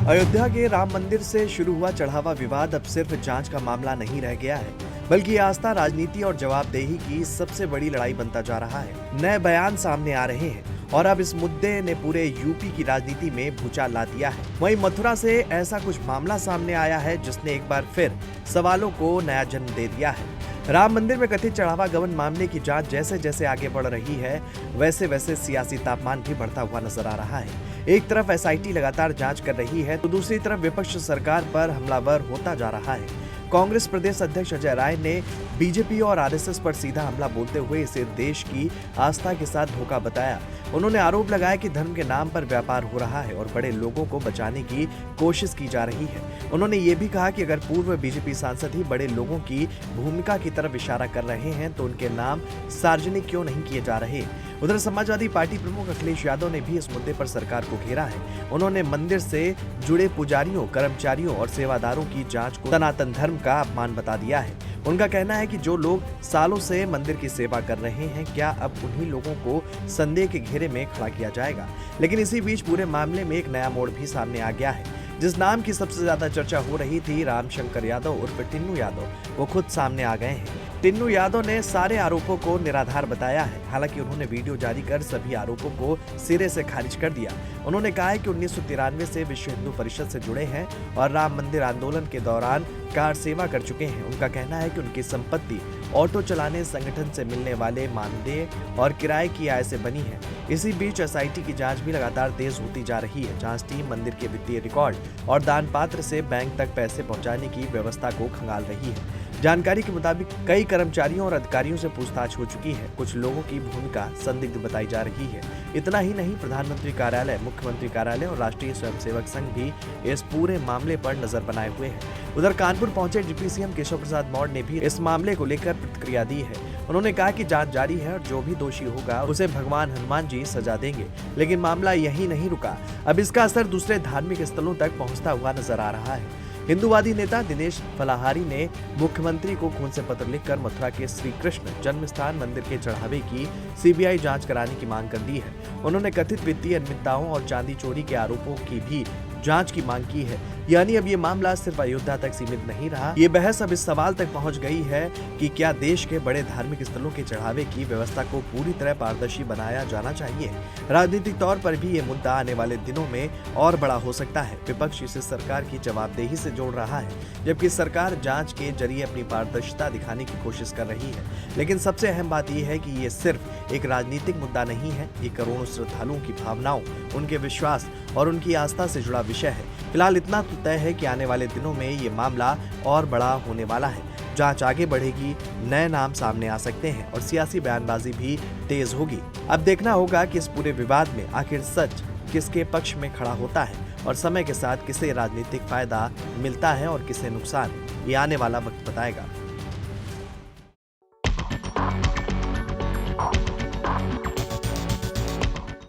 अयोध्या के राम मंदिर से शुरू हुआ चढ़ावा विवाद अब सिर्फ जांच का मामला नहीं रह गया है, बल्कि आस्था, राजनीति और जवाबदेही की सबसे बड़ी लड़ाई बनता जा रहा है। नए बयान सामने आ रहे हैं और अब इस मुद्दे ने पूरे यूपी की राजनीति में भूचाल ला दिया है। वहीं मथुरा से ऐसा कुछ मामला सामने आया है जिसने एक बार फिर सवालों को नया जन्म दे दिया है। राम मंदिर में कथित चढ़ावा गबन मामले की जांच जैसे जैसे आगे बढ़ रही है, वैसे वैसे सियासी तापमान भी बढ़ता हुआ नजर आ रहा है। एक तरफ एसआईटी लगातार जांच कर रही है, तो दूसरी तरफ विपक्ष सरकार पर हमलावर होता जा रहा है। कांग्रेस प्रदेश अध्यक्ष अजय राय ने बीजेपी और आरएसएस पर सीधा हमला बोलते हुए इसे देश की आस्था के साथ धोखा बताया। उन्होंने आरोप लगाया कि धर्म के नाम पर व्यापार हो रहा है और बड़े लोगों को बचाने की कोशिश की जा रही है। उन्होंने ये भी कहा कि अगर पूर्व बीजेपी सांसद ही बड़े लोगों की भूमिका की तरफ इशारा कर रहे हैं तो उनके नाम सार्वजनिक क्यों नहीं किए जा रहे। उधर समाजवादी पार्टी प्रमुख अखिलेश यादव ने भी इस मुद्दे पर सरकार को घेरा है। उन्होंने मंदिर से जुड़े पुजारियों, कर्मचारियों और सेवादारों की जांच को सनातन धर्म का अपमान बता दिया है। उनका कहना है कि जो लोग सालों से मंदिर की सेवा कर रहे हैं, क्या अब उन्हीं लोगों को संदेह के घेरे में खड़ा किया जाएगा। लेकिन इसी बीच पूरे मामले में एक नया मोड़ भी सामने आ गया है। जिस नाम की सबसे ज्यादा चर्चा हो रही थी, रामशंकर यादव उर्फ टिन्नू यादव, वो खुद सामने आ गए हैं। टिन्नू यादव ने सारे आरोपों को निराधार बताया है। हालांकि उन्होंने वीडियो जारी कर सभी आरोपों को सिरे से खारिज कर दिया। उन्होंने कहा है कि 1993 से विश्व हिंदू परिषद से जुड़े हैं और राम मंदिर आंदोलन के दौरान कार सेवा कर चुके हैं। उनका कहना है कि उनकी संपत्ति ऑटो चलाने, संगठन से मिलने वाले मानदेय और किराए की आय से बनी है। इसी बीच एसआईटी की जांच भी लगातार तेज होती जा रही है। जांच टीम मंदिर के वित्तीय रिकॉर्ड और दान पात्र से बैंक तक पैसे पहुंचाने की व्यवस्था को खंगाल रही है। जानकारी के मुताबिक कई कर्मचारियों और अधिकारियों से पूछताछ हो चुकी है। कुछ लोगों की भूमिका संदिग्ध बताई जा रही है। इतना ही नहीं, प्रधानमंत्री कार्यालय, मुख्यमंत्री कार्यालय और राष्ट्रीय स्वयंसेवक संघ भी इस पूरे मामले पर नजर बनाए हुए हैं। उधर कानपुर पहुंचे डिप्टी सीएम केशव प्रसाद मौर्य ने भी इस मामले को लेकर प्रतिक्रिया दी है। उन्होंने कहा कि जांच जारी है और जो भी दोषी होगा उसे भगवान हनुमान जी सजा देंगे। लेकिन मामला यही नहीं रुका, अब इसका असर दूसरे धार्मिक स्थलों तक पहुंचता हुआ नजर आ रहा है। हिंदूवादी नेता दिनेश फलाहारी ने मुख्यमंत्री को खून से पत्र लिखकर मथुरा के श्री कृष्ण जन्म स्थान मंदिर के चढ़ावे की सीबीआई जांच कराने की मांग कर दी है। उन्होंने कथित वित्तीय अनियमितताओं और चांदी चोरी के आरोपों की भी जांच की मांग की है। यानी अब ये मामला सिर्फ अयोध्या तक सीमित नहीं रहा, ये बहस अब इस सवाल तक पहुंच गई है कि क्या देश के बड़े धार्मिक स्थलों के चढ़ावे की व्यवस्था को पूरी तरह पारदर्शी बनाया जाना चाहिए। राजनीतिक तौर पर भी ये मुद्दा आने वाले दिनों में और बड़ा हो सकता है। विपक्ष इसे सरकार की जवाबदेही से जोड़ रहा है, जबकि सरकार जांच के जरिए अपनी पारदर्शिता दिखाने की कोशिश कर रही है। लेकिन सबसे अहम बात यह है कि ये सिर्फ एक राजनीतिक मुद्दा नहीं है, ये करोड़ों श्रद्धालुओं की भावनाओं, उनके विश्वास और उनकी आस्था से जुड़ा विषय है। फिलहाल इतना तो तय है कि आने वाले दिनों में ये मामला और बड़ा होने वाला है। जांच आगे बढ़ेगी, नए नाम सामने आ सकते हैं और सियासी बयानबाजी भी तेज होगी। अब देखना होगा कि इस पूरे विवाद में आखिर सच किसके पक्ष में खड़ा होता है और समय के साथ किसे राजनीतिक फायदा मिलता है और किसे नुकसान, ये आने वाला वक्त बताएगा।